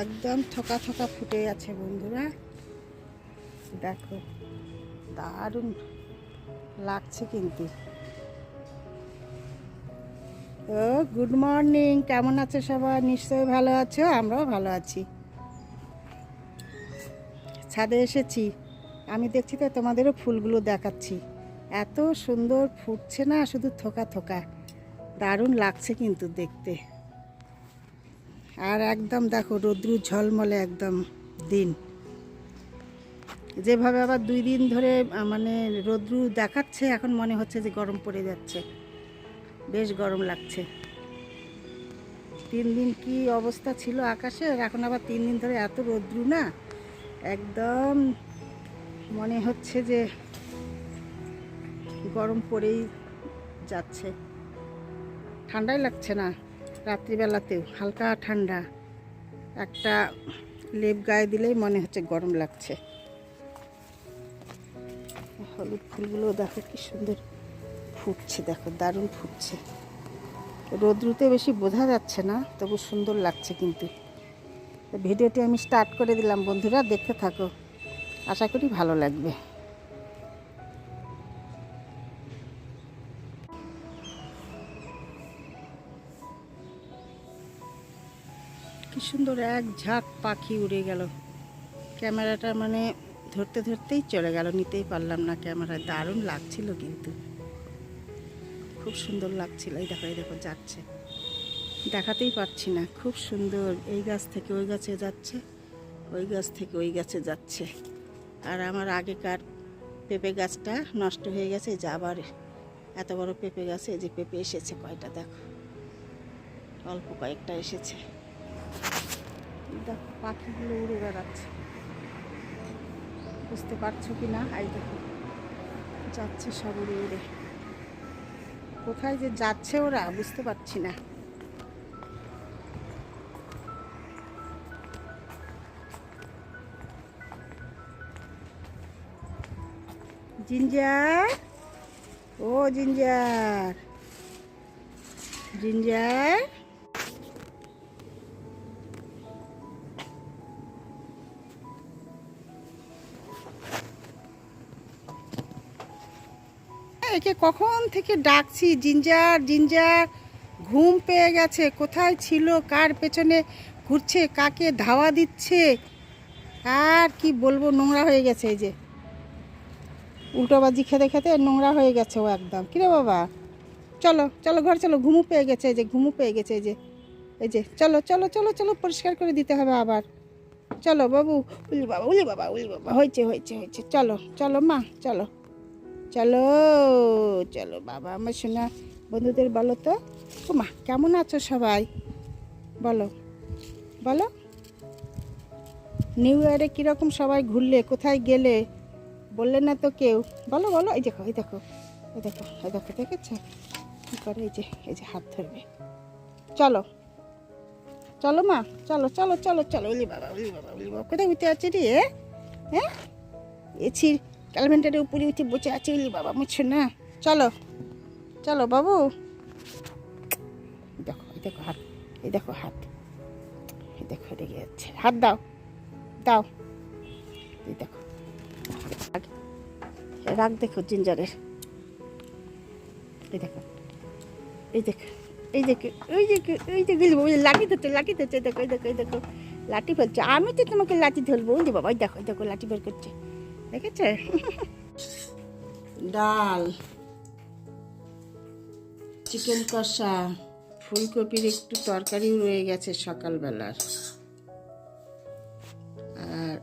একদম থোকা থোকা ফুটে আছে বন্ধুরা, দেখো দারুণ লাগছে কিন্তু। তো গুড মর্নিং, কেমন আছো সবাই? নিশ্চয়ই ভালো আছো, আমরাও ভালো আছি। ছাদে এসেছি, আমি দেখছি তো তোমাদেরও ফুলগুলো দেখাচ্ছি। এত সুন্দর ফুটছে না, শুধু থোকা থোকা, দারুণ লাগছে কিন্তু দেখতে। আর একদম দেখো রৌদ্রু ঝলমলে একদম দিন, যেভাবে আবার 2 দিন ধরে মানে রৌদ্রু দেখাচ্ছে, এখন মনে হচ্ছে যে গরম পড়ে যাচ্ছে, বেশ গরম লাগছে। 3 দিন কি অবস্থা ছিল আকাশের, এখন আবার 3 দিন ধরে এত রৌদ্রু না, একদম মনে হচ্ছে যে গরম পড়েই যাচ্ছে। ঠান্ডাই লাগছে না, রাত্রিবেলাতেও হালকা ঠান্ডা, একটা লেপ গায়ে দিলেই মনে হচ্ছে গরম লাগছে। হলুদ ফুলগুলো দেখো কি সুন্দর ফুটছে, দেখো দারুণ ফুটছে। রোদ্রুতে বেশি বোঝা যাচ্ছে না, তবু সুন্দর লাগছে কিন্তু। ভিডিওটি আমি স্টার্ট করে দিলাম, বন্ধুরা দেখতে থাকো, আশা করি ভালো লাগবে। কি সুন্দর এক ঝাঁক পাখি উড়ে গেল, ক্যামেরাটা মানে ধরতে ধরতেই চলে গেল, নিতেই পারলাম না ক্যামেরায়। দারুণ লাগছিল কিন্তু, খুব সুন্দর লাগছিল। এই দেখো, এই দেখো যাচ্ছে, দেখাতেই পারছি না, খুব সুন্দর। এই গাছ থেকে ওই গাছে যাচ্ছে, ওই গাছ থেকে ওই গাছে যাচ্ছে। আর আমার আগেকার পেঁপে গাছটা নষ্ট হয়ে গেছে, যে আবার এত বড় পেঁপে গাছে যে পেঁপে এসেছে কয়টা, দেখো অল্প কয়েকটা এসেছে। দেখো পাখিগুলো উড়ে বেড়াচ্ছে, বুঝতে পারছো কি না? এই দেখো যাচ্ছে সব উড়ে উড়ে, কোথায় যে যাচ্ছে ওরা বুঝতে পারছি না। জিঞ্জার, ও জিঞ্জার, জিঞ্জার, একে কখন থেকে ডাকছি, জিঞ্জার জিঞ্জার, ঘুম পেয়ে গেছে। কোথায় ছিল, কার পেছনে ঘুরছে, কাকে ধাওয়া দিচ্ছে, আর কি বলবো, নোংরা হয়ে গেছে। এই যে উল্টোবাজি খেতে খেতে নোংরা হয়ে গেছে ও একদম। কিরে বাবা, চলো চলো ঘর চলো, ঘুমু পেয়ে গেছে, এই যে ঘুমু পেয়ে গেছে, এই যে এই যে চলো চলো চলো চলো, পরিষ্কার করে দিতে হবে আবার। চলো বাবু, উলি বাবা উলি বাবা উলি বাবা, হয়েছে হয়েছে হয়েছে, চলো চলো মা, চলো চলো চলো। বাবা আমার শোনা বন্ধুদের বলো তো, ও মা কেমন আছো সবাই, বলো বলো। নিউ ইয়ারে কীরকম সবাই ঘুরলে, কোথায় গেলে, বললে না তো কেউ, বলো বলো। এই দেখো এই দেখো এই দেখো এই দেখো, দেখেছো কী করে, এই যে হাত ধরবে। চলো চলো মা, চলো চলো চলো চলো। উলি বাবা উলি বাবা উলি বাবা, কোথায় উঠে আছে রে? হ্যাঁ, এছির ক্যালভেন্টারের উপরে উঠে বসে আছে, উলি বাবা মুছো না। চলো চলো বাবু, দেখো এই দেখো হাত, এই দেখো হাত, এই দেখো রেগে যাচ্ছে, হাত দাও দাও। এই দেখো রাগ দেখো জিঞ্জারের, এই দেখো এই দেখো এই দেখো ওই দেখো ওই দেখো, ওই লাঠি ধরছে লাঠি ধরছে, দেখো এই দেখো এই দেখো লাঠি ফেলছে। আমি তো তোমাকে লাঠি ধরবো, ওই বাবা ওই দেখো, দেখো লাঠি বের করছে, দেখেছে? ডাল, চিকেন কষা, ফুলকপির একটু তরকারিও রয়ে গেছে সকালবেলার, আর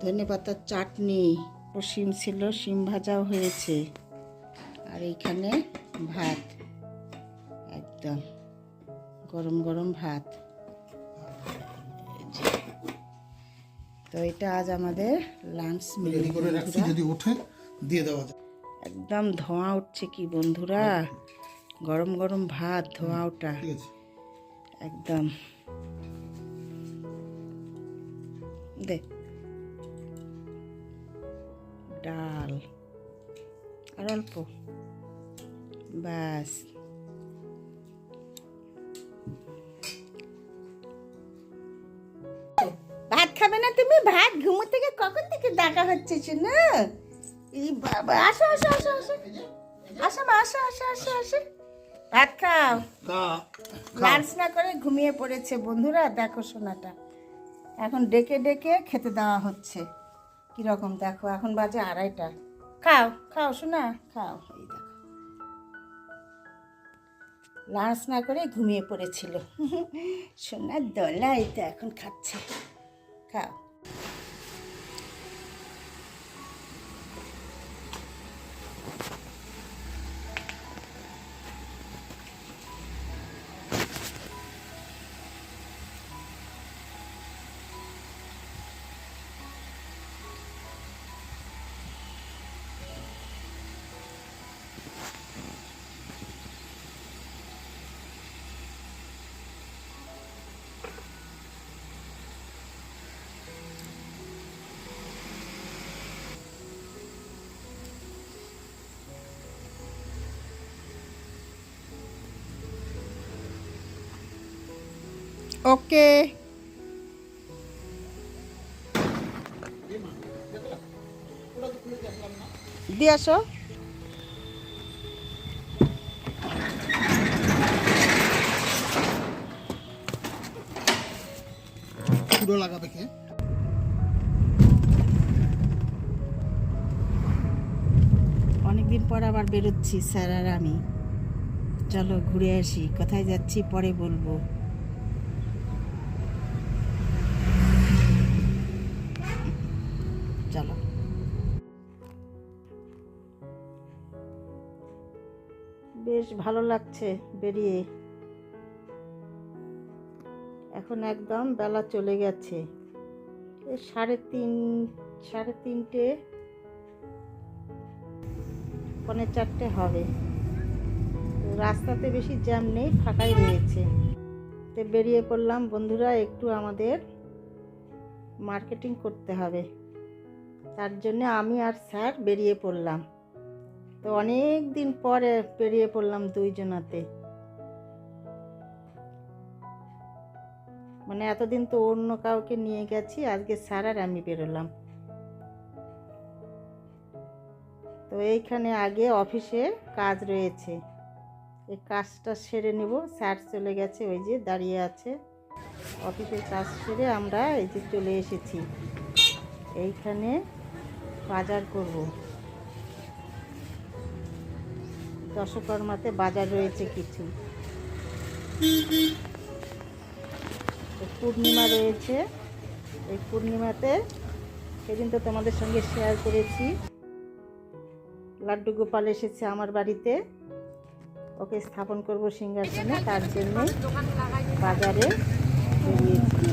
ধনেপাতার চাটনি, শিম ছিল, শিম ভাজাও হয়েছে, আর এইখানে ভাত, একদম গরম গরম ভাত। তো এটা আজ আমাদের লাঞ্চ মিল, যদি ওঠে দিয়ে দেওয়া যায়। একদম ধোঁয়া উঠছে কি বন্ধুরা, গরম গরম ভাত, ধোঁয়া ওঠা একদম। দে ডাল আর অল্প, ব্যাস। তুমি ভাত ঘুমো থেকে কখন থেকে ডাকা হচ্ছে শোনা? এই বাবা, আসো আসো আসো আসো আসো মা, আসো আসো আসো আসো, ভাত খাও। লাঞ্চ না করে ঘুমিয়ে পড়েছে বন্ধুরা, দেখো সোনাটা এখন ডেকে ডেকে খেতে দেওয়া হচ্ছে কিরকম, দেখো এখন বাজে 2:30। খাও খাও সোনা খাও। এই দেখো লাঞ্চ না করে ঘুমিয়ে পড়েছিল সোনার দলা, এই তো এখন খাচ্ছে, খাও। ওকে দিয়ে আসো। পুরো লাগাবে কে? অনেকদিন পর আবার বেরোচ্ছি স্যার আর আমি, চলো ঘুরে আসি। কোথায় যাচ্ছি পরে বলবো। চলো। বেশ ভালো লাগছে বেরিয়ে, এখন একদম বেলা চলে গেছে, এই 3:30 পৌনে 4টে হবে। রাস্তাতে বেশি জ্যাম নেই, ফাঁকাই রয়েছে। তো বেরিয়ে পড়লাম বন্ধুরা, একটু আমাদের মার্কেটিং করতে হবে, তার জন্য আমি আর স্যার বেরিয়ে পড়লাম। তো অনেক দিন পরে বেরিয়ে পড়লাম দুইজনাতে, মানে এতদিন তো অন্য কাউকে নিয়ে গেছি, আজকে স্যার আর আমি বেরোলাম। তো এইখানে আগে অফিসে কাজ রয়েছে, এই কাজটা সেরে নেব। স্যার চলে গেছে, ওই যে দাঁড়িয়ে আছে। অফিসের কাজ সেরে আমরা এই যে চলে এসেছি, এইখানে বাজার করব। দশকর্মাতে বাজার রয়েছে কিছু, পূর্ণিমা রয়েছে। এই পূর্ণিমাতে সেদিন তো তোমাদের সঙ্গে শেয়ার করেছি, লাড্ডু গোপাল এসেছে আমার বাড়িতে, ওকে স্থাপন করব সিংহাসনে, তার জন্য বাজারে বেরিয়েছি।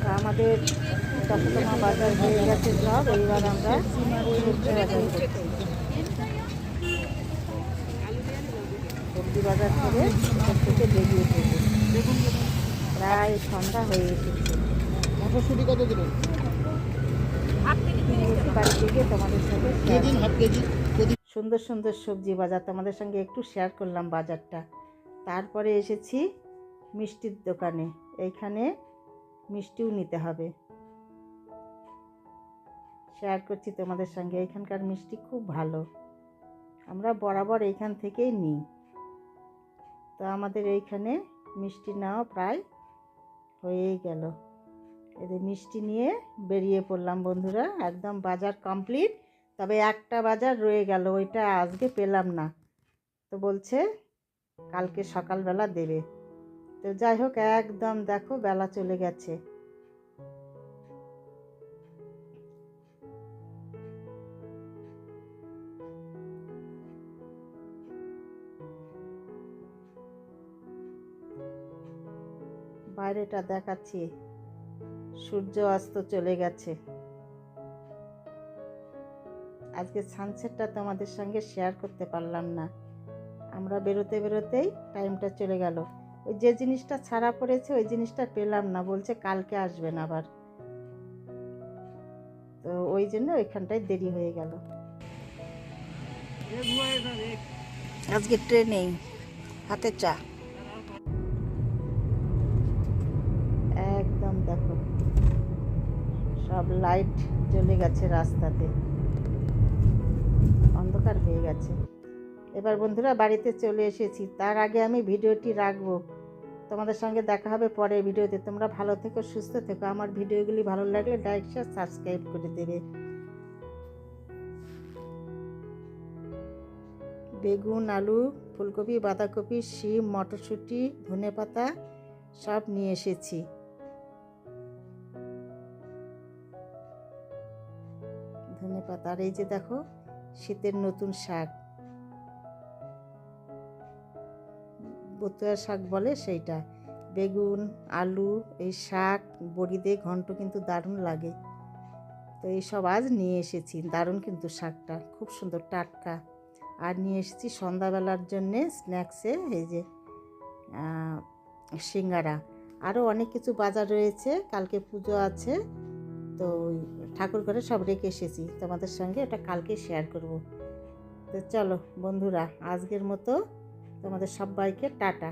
তো আমাদের দশকর্মা বাজার হয়ে গেছে সব, এইবার আমরা সবজি বাজার করছি। সবজি বাজার করে ওখান থেকে বেরিয়ে পড়ব, প্রায় সন্ধ্যা হয়ে এসেছে। মটরশুঁটি কত দিল? বাড়ি থেকে তোমাদের সঙ্গে হাফ কেজি। সুন্দর সুন্দর সবজি বাজার তোমাদের সঙ্গে একটু শেয়ার করলাম বাজারটা। তারপরে এসেছি মিষ্টির দোকানে, এইখানে মিষ্টিও নিতে হবে, শেয়ার করছি তোমাদের সঙ্গে। এইখানকার মিষ্টি খুব ভালো, আমরা বরাবর এইখান থেকেই নিই। তো আমাদের এইখানে মিষ্টি নেওয়া প্রায় হয়েই গেল। এদের মিষ্টি নিয়ে বেরিয়ে পড়লাম বন্ধুরা, একদম বাজার কমপ্লিট। তবে একটা বাজার রয়ে গেল, ওইটা আজকে পেলাম না, তো বলছে কালকে সকালবেলা দেবে। তো যাই হোক, একদম দেখো বেলা চলে গেছে। বাইরেটা দেখাচ্ছি, সূর্য অস্ত চলে গেছে। আজকে সানসেটটা তোমাদের সঙ্গে শেয়ার করতে পারলাম না, আমরা বেরোতে বেরোতেই টাইমটা চলে গেল। ওই যে জিনিসটা ছাড়া পড়েছে ওই জিনিসটা পেলাম না, বলছে কালকে আসবেন আবার, তো ওই জন্য ওইখানটায় দেরি হয়ে গেল। আজকে ট্রেনেই হাতে চা, একদম দেখো সব লাইট জ্বলে গেছে, রাস্তাতে অন্ধকার হয়ে গেছে। এবার বন্ধুরা বাড়িতে চলে এসেছি, তার আগে আমি ভিডিওটি রাখবো। তোমাদের সঙ্গে দেখা হবে পরের ভিডিওতে। তোমরা ভালো থেকো, সুস্থ থেকো। আমার ভিডিওগুলি ভালো লাগলে লাইক শেয়ার সাবস্ক্রাইব করে দেবে। বেগুন, আলু, ফুলকপি, বাঁধাকপি, শিম, মটরশুঁটি, ধনেপাতা সব নিয়ে এসেছি। ধনেপাতা, আর এই যে দেখো শীতের নতুন শাক, বতুয়া শাক বলে সেইটা। বেগুন, আলু, এই শাক বড়ি দিয়ে ঘন্ট কিন্তু দারুণ লাগে। তো এইসব আজ নিয়ে এসেছি, দারুণ কিন্তু শাকটা খুব সুন্দর টাটকা। আর নিয়ে এসেছি সন্ধ্যাবেলার জন্যে স্ন্যাক্সে এই যে সিঙ্গারা। আরও অনেক কিছু বাজার রয়েছে, কালকে পুজো আছে, তো ঠাকুর ঘরে সব রেখে এসেছি। তোমাদের সঙ্গে ওটা কালকে শেয়ার করব। তো চলো বন্ধুরা, আজকের মতো তোমাদের সবাইকে টাটা।